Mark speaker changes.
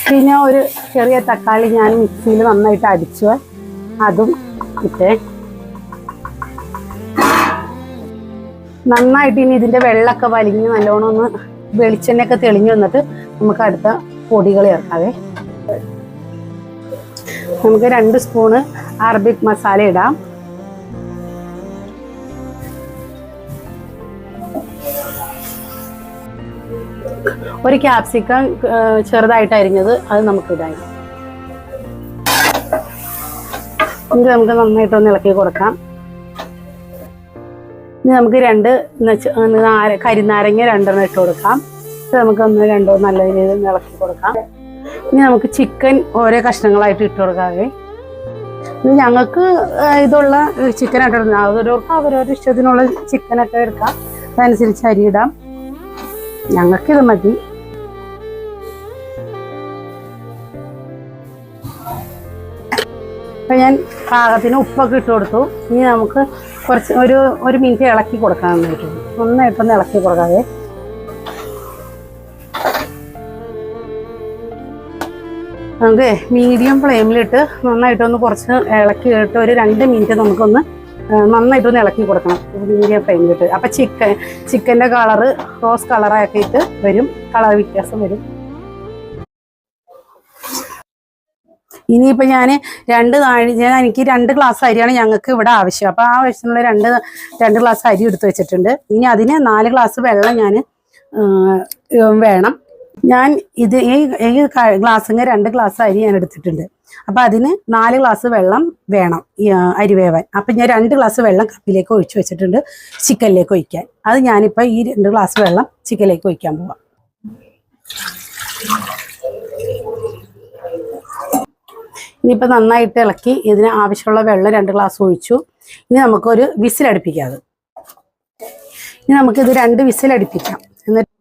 Speaker 1: പിന്നെ ഒരു ചെറിയ തക്കാളി ഞാൻ മിക്സിയിൽ നന്നായിട്ട് അടിച്ചു, അതും ഇട്ടേ. നന്നായിട്ട് ഇനി ഇതിൻ്റെ വെള്ളമൊക്കെ വലിഞ്ഞ് നല്ലോണം ഒന്ന് വെളിച്ചെണ്ണയൊക്കെ തെളിഞ്ഞു വന്നിട്ട് നമുക്ക് അടുത്ത പൊടികൾ ചേർക്കാവേ. നമുക്ക് 2 സ്പൂണ് അറബിക് മസാല ഇടാം. ഒരു ക്യാപ്സിക്കം ചെറുതായിട്ട് അരിഞ്ഞത് അത് നമുക്ക് ഇടാം. ഇത് നമുക്ക് നന്നായിട്ടൊന്ന് ഇളക്കി കൊടുക്കാം. ഇനി നമുക്ക് 2 കരിനാരങ്ങ 2 ഇട്ട് കൊടുക്കാം. ഇത് നമുക്ക് 1-2 നല്ല രീതിയിൽ ഇളക്കി കൊടുക്കാം. ഇനി നമുക്ക് ചിക്കൻ ഓരോ കഷ്ണങ്ങളായിട്ട് ഇട്ട് കൊടുക്കാവേ. ഇത് ഞങ്ങൾക്ക് ഇതുള്ള ചിക്കനായിട്ട് ഇടുന്നത്, ഓരോർക്ക് അവരവരുടെ ഇഷ്ടത്തിനുള്ള ചിക്കനൊക്കെ എടുക്കാം, അതനുസരിച്ച് അരി ഇടാം. ഞങ്ങൾക്കിത് മതി. അപ്പം ഞാൻ പാകത്തിന് ഉപ്പൊക്കെ ഇട്ട് കൊടുത്തു. ഇനി നമുക്ക് കുറച്ച് ഒരു മിനിറ്റ് ഇളക്കി കൊടുക്കാൻ വേണ്ടിയിട്ടുണ്ട്. നന്നായിട്ടൊന്ന് ഇളക്കി കൊടുക്കാതെ. നമുക്ക് മീഡിയം ഫ്ലെയിമിലിട്ട് നന്നായിട്ടൊന്ന് കുറച്ച് ഇളക്കിയിട്ട് ഒരു 2 മിനിറ്റ് നമുക്കൊന്ന് നന്നായിട്ടൊന്ന് ഇളക്കി കൊടുക്കണം മീഡിയം ഫ്ലെയിമിലിട്ട്. അപ്പം ചിക്കൻ്റെ കളറ് റോസ് കളറാക്കിയിട്ട് വരും, കളർ വ്യത്യാസം വരും. ഇനിയിപ്പോൾ ഞാൻ എനിക്ക് 2 ഗ്ലാസ് അരിയാണ് ഞങ്ങൾക്ക് ഇവിടെ ആവശ്യം. അപ്പോൾ ആ ആവശ്യമുള്ള 2 ഗ്ലാസ് അരി എടുത്ത് വെച്ചിട്ടുണ്ട്. ഇനി അതിന് 4 ഗ്ലാസ് വെള്ളം ഞാൻ വേണം. ഞാൻ ഈ ഗ്ലാസ്സിന് 2 ഗ്ലാസ് അരി ഞാൻ എടുത്തിട്ടുണ്ട്. അപ്പം അതിന് 4 ഗ്ലാസ് വെള്ളം വേണം ഈ അരി വേവാൻ. അപ്പം ഞാൻ 2 ഗ്ലാസ് വെള്ളം കപ്പിലേക്ക് ഒഴിച്ച് വെച്ചിട്ടുണ്ട് ചിക്കനിലേക്ക് ഒഴിക്കാൻ. അത് ഞാനിപ്പോൾ ഈ 2 ഗ്ലാസ് വെള്ളം ചിക്കനിലേക്ക് ഒഴിക്കാൻ പോവാം. ഇനിയിപ്പോൾ നന്നായിട്ട് ഇളക്കി ഇതിന് ആവശ്യമുള്ള വെള്ളം 2 ഗ്ലാസ് ഒഴിച്ചു. ഇനി നമുക്കൊരു വിസിലടുപ്പിക്കാം. ഇനി നമുക്കിത് 2 വിസിലടുപ്പിക്കാം. എന്നിട്ട്